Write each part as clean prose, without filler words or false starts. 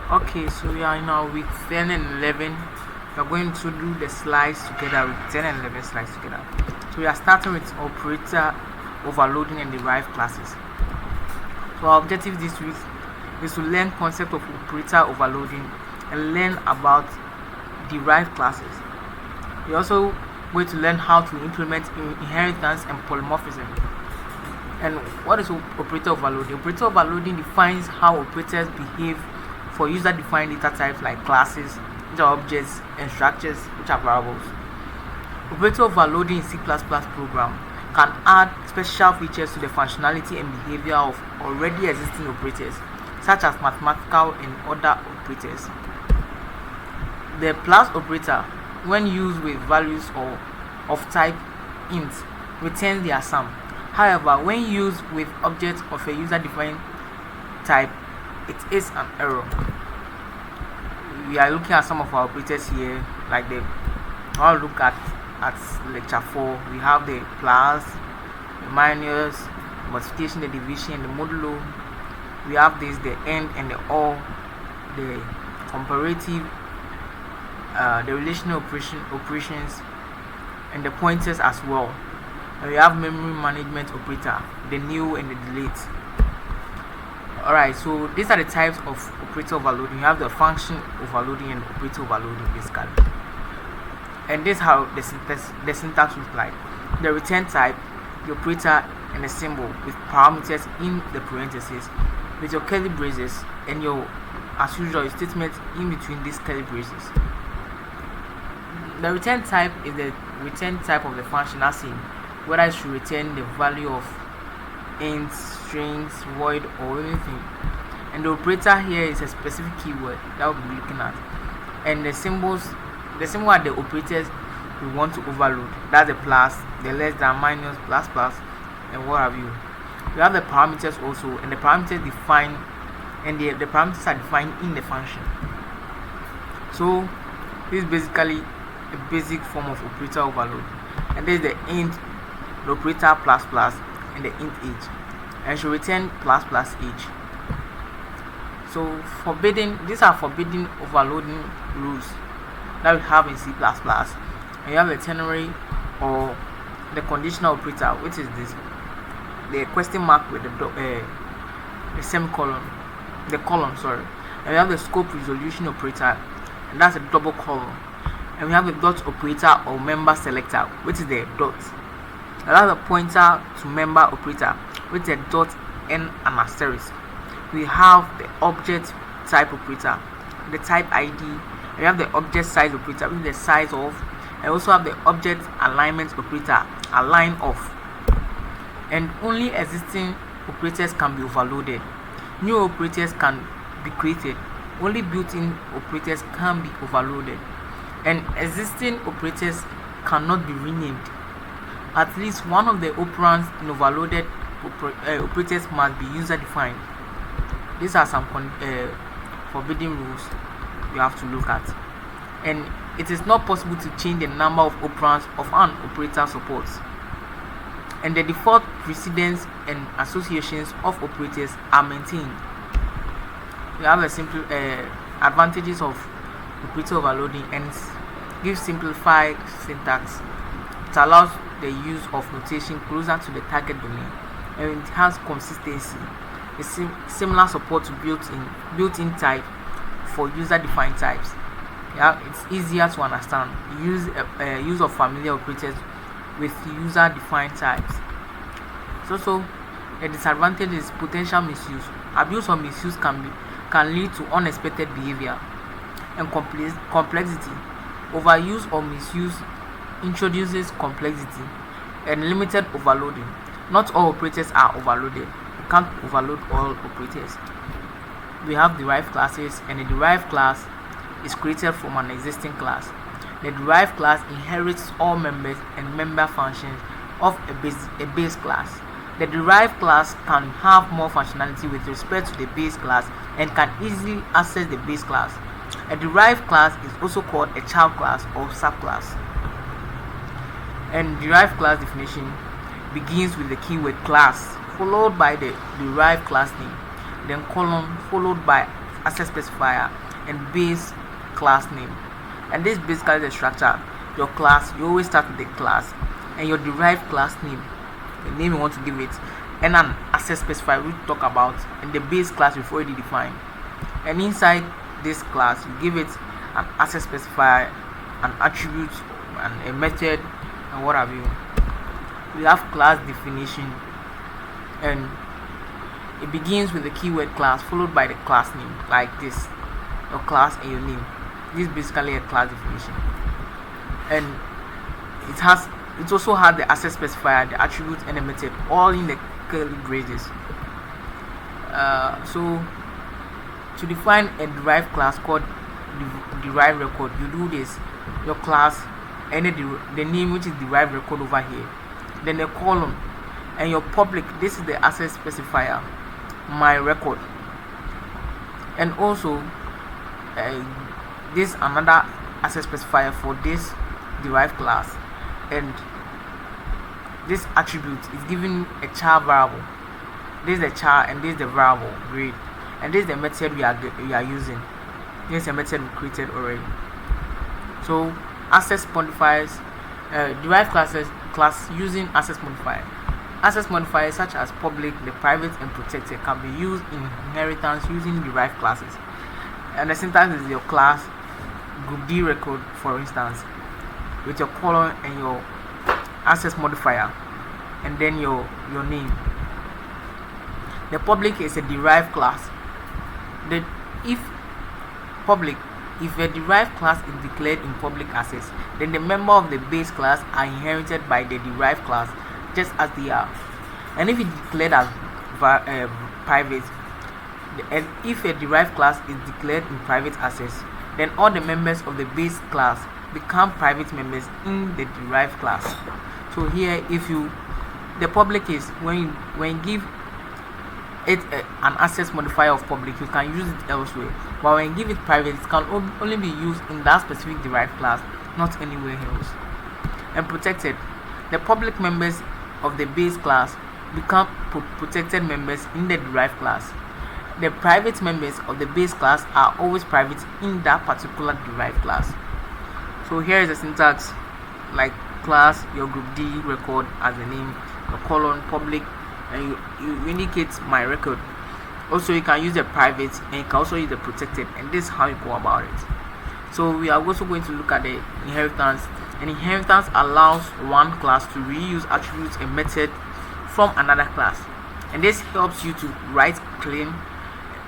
Okay, so we are now with 10 and 11. We are going to do the slides together with 10 and 11 slides together. So we are starting with operator overloading and derived classes. So our objective this week is to learn concept of operator overloading and learn about derived classes. We are also going to learn how to implement inheritance and polymorphism. And what is operator overloading? Operator overloading defines how operators behave for user-defined data types like classes, which are objects, and structures, which are variables. Operator overloading in C++ program can add special features to the functionality and behavior of already existing operators, such as mathematical and other operators. The plus operator, when used with values of type int, returns their sum. However, when used with objects of a user-defined type, it is an error. We are looking at some of our operators here, like I'll look at lecture 4. We have the plus, the minus, the multiplication, the division, the modulo. We have this, the and the or, the comparative, the relational operations, and the pointers as well. And we have memory management operator, the new and the delete. Alright, so these are the types of operator overloading. You have the function overloading and operator overloading basically. And this is how the syntax looks like. The return type, the operator, and the symbol with parameters in the parentheses, with your curly braces, and your, as usual, your statement in between these curly braces. The return type is the return type of the function, as in whether it should return the value of int, strings, void, or anything. And the operator here is a specific keyword that we'll be looking at. And the symbol are the operators we want to overload. That's the plus, the less than, minus, plus, and what have you. We have the parameters also, and the parameters define, and the parameters are defined in the function. So this is basically a basic form of operator overload. And there's the int, the operator plus, and the int age, and should return plus age. So these are forbidden overloading rules that we have in C++. And you have the ternary or the conditional operator, which is this, the question mark with the semicolon, the colon, sorry. And we have the scope resolution operator, and that's a double colon. And we have the dot operator or member selector, which is the dot. And that's a pointer to member operator, which is a dot and an asterisk. We have the object type operator, the type ID. We have the object size operator, which is the size of. And also have the object alignment operator, align of. And only existing operators can be overloaded. New operators can be created. Only built-in operators can be overloaded. And existing operators cannot be renamed. At least one of the operands in overloaded operators must be user-defined. These are some forbidden rules you have to look at. And it is not possible to change the number of operands of an operator supports. And the default precedence and associations of operators are maintained. We have a simple advantages of operator overloading, and gives simplified syntax. It allows the use of notation closer to the target domain, and it has consistency. It's similar support to built-in type for user-defined types. Yeah, it's easier to understand. Use of familiar operators with user-defined types. So a disadvantage is potential misuse. Abuse or misuse can lead to unexpected behavior and complexity. Overuse or misuse introduces complexity and limited overloading. Not all operators are overloaded. You can't overload all operators. We have derived classes, and a derived class is created from an existing class. The derived class inherits all members and member functions of a base class. The derived class can have more functionality with respect to the base class and can easily access the base class. A derived class is also called a child class or subclass. And derived class definition begins with the keyword class, followed by the derived class name, then colon, followed by access specifier, and base class name. And this basically the structure. Your class, you always start with the class and your derived class name, the name you want to give it, and an access specifier we talk about, and the base class we've already defined. And inside this class, you give it an access specifier, an attribute, and a method, and what have you. We have class definition, and it begins with the keyword class followed by the class name, like this, your class and your name. This is basically a class definition, and it also has the access specifier, the attribute, and the method, all in the curly braces. So to define a derived class called derived record, you do this: your class and the name, which is derived record over here, then a column, and your public, this is the access specifier, my record. And also this another access specifier for this derived class, and this attribute is given a char variable. This is the char and this is the variable grade, and this is the method we are using. This is a method we created already. So access modifiers, derived class using access modifier. Access modifiers such as public, the private, and protected can be used in inheritance using derived classes. And the syntax is your class group D record, for instance, with your colon and your access modifier, and then your name. The public is a derived class. If a derived class is declared in public access, then the member of the base class are inherited by the derived class just as they are. And if it is declared as private, and if a derived class is declared in private access, then all the members of the base class become private members in the derived class. So here, the public is when you give it an access modifier of public, you can use it elsewhere. But when you give it private, it can only be used in that specific derived class, not anywhere else. And protected, the public members of the base class become protected members in the derived class. The private members of the base class are always private in that particular derived class. So here is the syntax, like class, your group D record as the name, your colon, public, and you indicate my record. Also, you can use the private and you can also use the protected, and this is how you go about it. So we are also going to look at the inheritance. And inheritance allows one class to reuse attributes and methods from another class, and this helps you to write clean,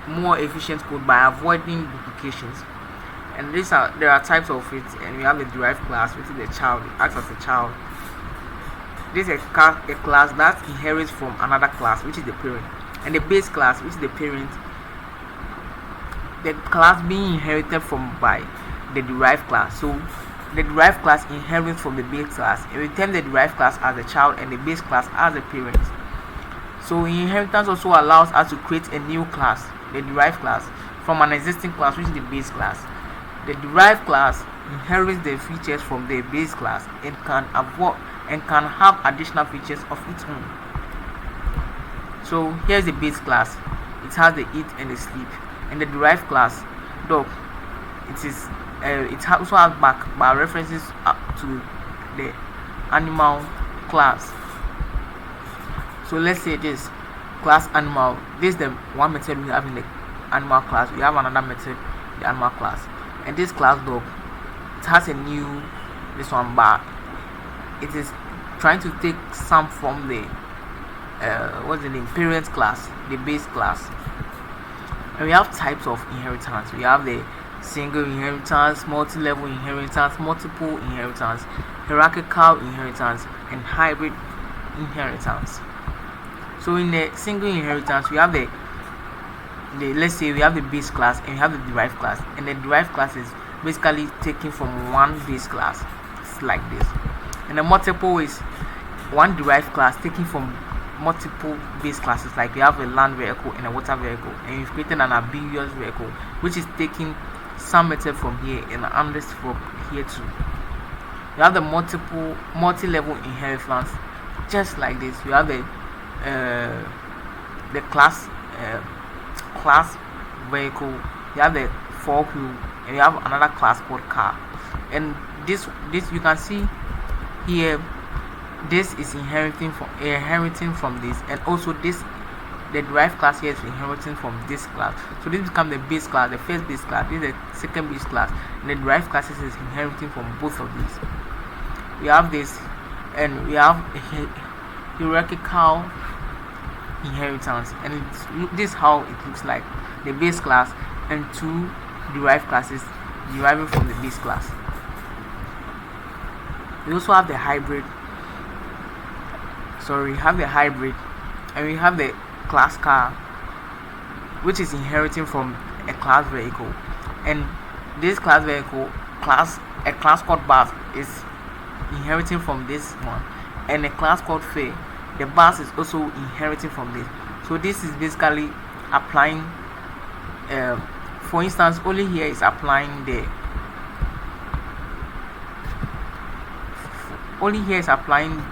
more efficient code by avoiding duplications. And there are types of it, and we have the derived class, which is the child, it acts as a child. This is a class that inherits from another class, which is the parent, and the base class, which is the parent, the class being inherited from by the derived class. So the derived class inherits from the base class, and we term the derived class as a child and the base class as a parent. So inheritance also allows us to create a new class, the derived class, from an existing class, which is the base class. The derived class inherits the features from the base class and can have additional features of its own. So here's the base class. It has the eat and the sleep. And the derived class, dog, it also has back by references up to the animal class. So let's say this class animal. This is the one method we have in the animal class. We have another method, the animal class, and this class dog, it has a new bar. It is trying to take some from the parent class, the base class. And we have types of inheritance. We have the single inheritance, multi-level inheritance, multiple inheritance, hierarchical inheritance, and hybrid inheritance. So in the single inheritance, we have let's say we have the base class and we have the derived class, and the derived class is basically taken from one base class. It's like this. And the multiple is one derived class taken from multiple base classes, like you have a land vehicle and a water vehicle, and you've created an ambiguous vehicle which is taking some method from here and others from here too. You have the multi-level inheritance, just like this. You have the class vehicle, you you have the for wheel, and you have another class called car. And this you can see here, this is inheriting from this, and also this, the derived class here is inheriting from this class. So this becomes the base class, the first base class, this is the second base class, and the derived classes is inheriting from both of these. We have this, and we have a hierarchical inheritance, and this is how it looks like: the base class and two derived classes deriving from the base class. We also have the hybrid. We have the hybrid, and we have the class car, which is inheriting from a class vehicle. And this class vehicle, a class called bus, is inheriting from this one, and a class called fare, the bus, is also inheriting from this. So this is basically applying, for instance, only here is applying the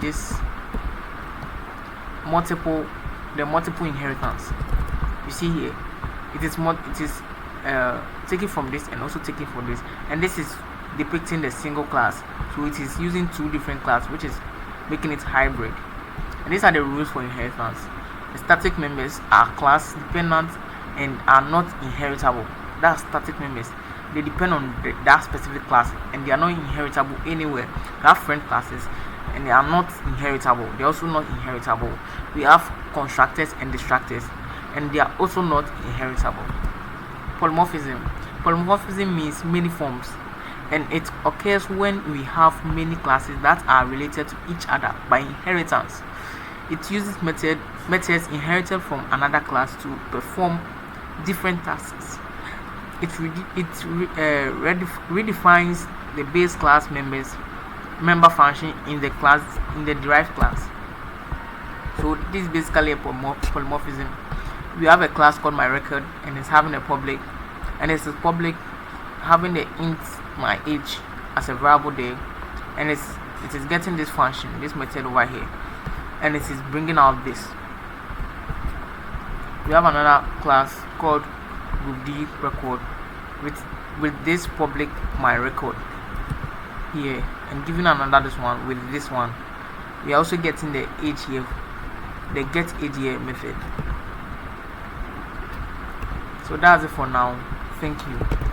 this multiple inheritance. You see here, it is taking from this and also taking from this, and this is depicting the single class. So it is using two different classes, which is making it hybrid. And these are the rules for inheritance. The static members are class dependent and are not inheritable. That's static members. They depend on that specific class, and they are not inheritable anywhere. They have friend classes, and they are not inheritable. They are also not inheritable. We have constructors and destructors, and they are also not inheritable. Polymorphism. Polymorphism means many forms, and it occurs when we have many classes that are related to each other by inheritance. It uses methods inherited from another class to perform different tasks. It redefines the base class member function in the derived class. So this is basically a polymorphism. We have a class called myRecord, and it's having a public, and it's public having the int my age as a variable there, and it is getting this function, this method over here, and it is bringing out this. We have another class called group D record with this public myRecord here, and giving another this one with this one. We are also getting the age here, the get age here method. So that's it for now. Thank you.